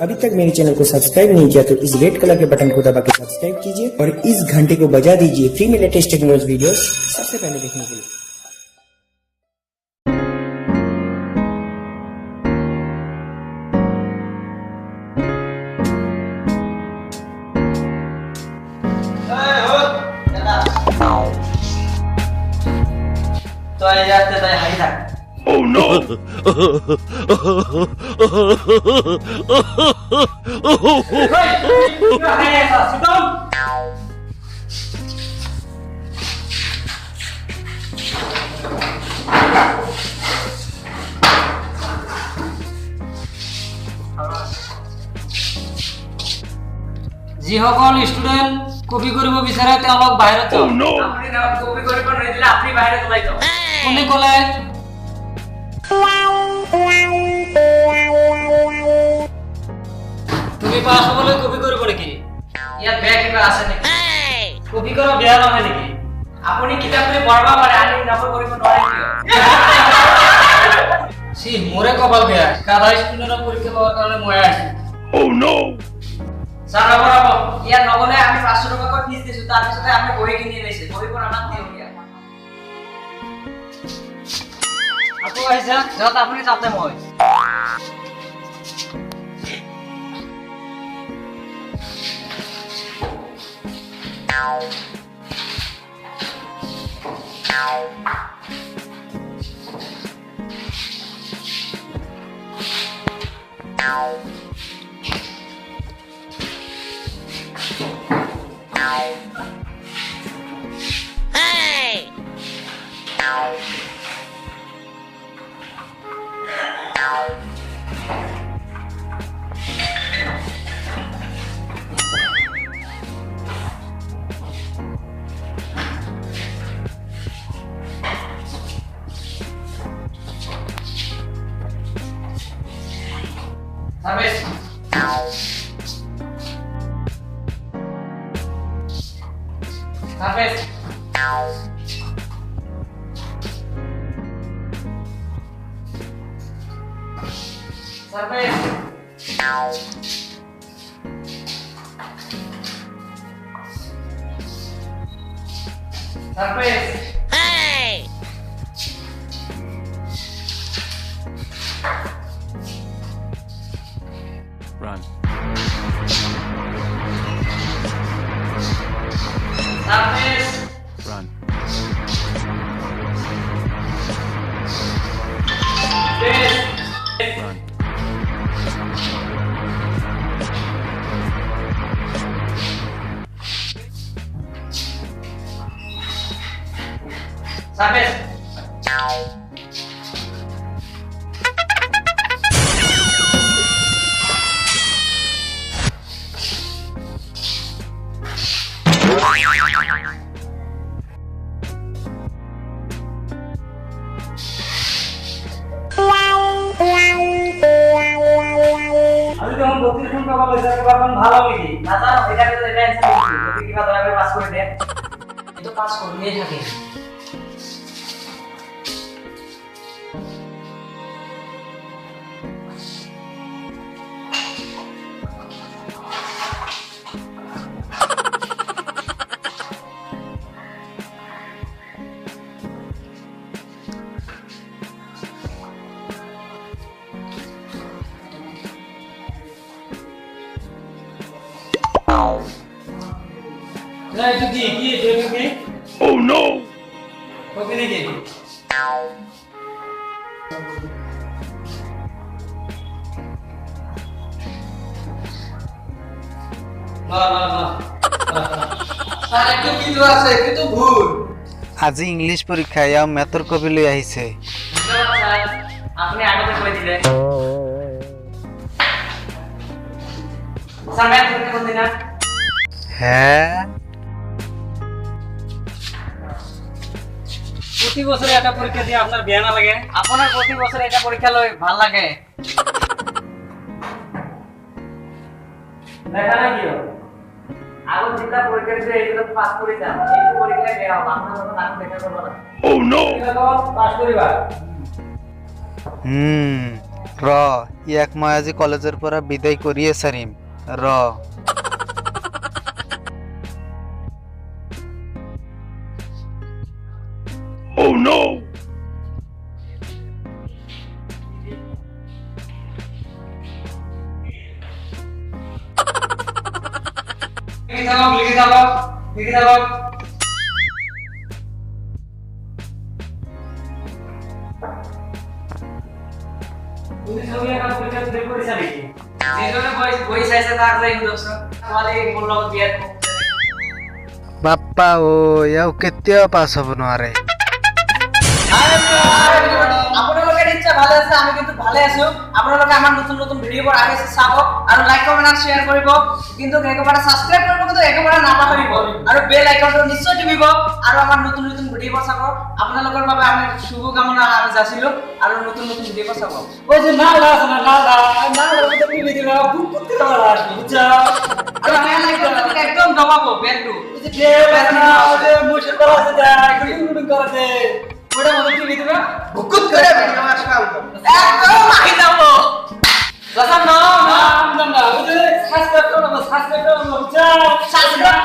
अभी तक मेरे चैनल को सब्सक्राइब नहीं किया तो इस रेड कलर के बटन को दबा के सब्सक्राइब कीजिए और इस घंटे को बजा दीजिए फ्री में लेटेस्ट टेक्नोलॉजी वीडियोस सबसे पहले देखने के लिए। तो जाते तो हाई था। Oh no! যিসকল ষ্টুডেন্ট কপি কৰিব বিচাৰে তেওঁলোক বাহিৰত যাওক। Oh no! আপুনি না কপি কৰিব নিদিলে আপুনি বাহিৰত ওলাই যাওক। কোনে ক'লে? তুমি পাছ হ'বলৈ কপি কৰিব নেকি? ইয়াত বেয়া কিবা আছে নেকি? কপি কৰা বেয়া নহয় নেকি? আপুনি কিতাপটো পঢ়িব পাৰে আনি নম্বৰ কৰিব নোৱাৰে কিয়? সি মোৰে কপাল বেয়া। কাদা ষ্টুডেন্টৰ পৰীক্ষা লোৱাৰ কাৰণে মই আহিছোঁ। Oh no! স্যার বাবু ইয়ার নগলে আমি 500 টাকা করে ফিস দিছি তার পিছনে আপনি বই কিনে নিয়েছে বই পড়া না দিও ইয়া আপু আইসা যত আপনি চাপতে মই ¿Sabes? ¿Sabes? ¿Sabes? ¿Sabes? Run. ¿Sabes? Run. Run. ¿Sabes? আমি যখন 32 টাকা পয়সা পাবেন ভালো নাকি না জানো এটাকে তো এটা অ্যানসার দিচ্ছি কিবা দয়া করে পাস করে দেন এটা পাস করলেই থাকে না এটা কি এটা কি Oh no! ওকে দেখি না না না স্যার একটু কি তো আছে কিন্তু ভুল আজি ইংলিশ পরীক্ষা ইয়াও ম্যাথর কপি লৈ আহিছে ধন্যবাদ স্যার আপনি আগতে কই দিলেন স্যার ম্যাথ করতে বলতে না হ্যাঁ প্রতি বছরে একটা পরীক্ষা দিয়ে আপনার বিয়া না লাগে আপনার প্রতি বছরে এটা পরীক্ষা লই ভাল লাগে দেখা না কিও আগত যেটা পরীক্ষা দিছে এইগুলো পাস করে যান এই পরীক্ষায় দেয়া হবে আপনার মত নাম দেখা করব না Oh no! পাস করিবা র ইয়াক মই আজি কলেজৰ পৰা বিদায় কৰিয়ে সাৰিম র Oh no! লিখে থাকক লিখে থাকক তুমি সবই এখন পরীক্ষা বের করেছ নাকি যেজনে বই চাইছে তার যাই দোস্ত তোমালে মোৰ লগত বিয়াত বাপ্পা ও ইয়াও কেতিয়াও পাছ হ'ব নোৱাৰে আপোনালোকে নিশ্চয় ভালে আছে আমি কিন্তু ভালে আছো আপোনালোকে আমাৰ নতুন নতুন ভিডিঅ'বোৰ আহি আছে চাব আৰু লাইক কমেন্ট আৰু শ্বেয়াৰ কৰিব কিন্তু একেবাৰে সাবস্ক্ৰাইব কৰিব কিন্তু একেবাৰে নাপাহৰিব আৰু বেল আইকনটো নিশ্চয় টিপিব আৰু আমাৰ নতুন নতুন ভিডিঅ'বোৰ চাব আপোনালোকৰ বাবে আমি শুভকামনা যাচিলো আৰু নতুন নতুন ভিডিঅ'বোৰ চাব ওই যে না আছে না তুমি ভিডিও বুক কৰতে পাৰা বুঝছো আৰু বেল আইকনটো একদম দবাবো বেলটো যে বেনা যে মোশন করা আছে যা গুলিং করা আছে ওটা মনে টিভি দিবা ভুকুত করে ভিডিও আসবে একদম আহি যাব লাগান না না ওই যে সাবস্ক্রাইব করো বুঝছো সাবস্ক্রাইব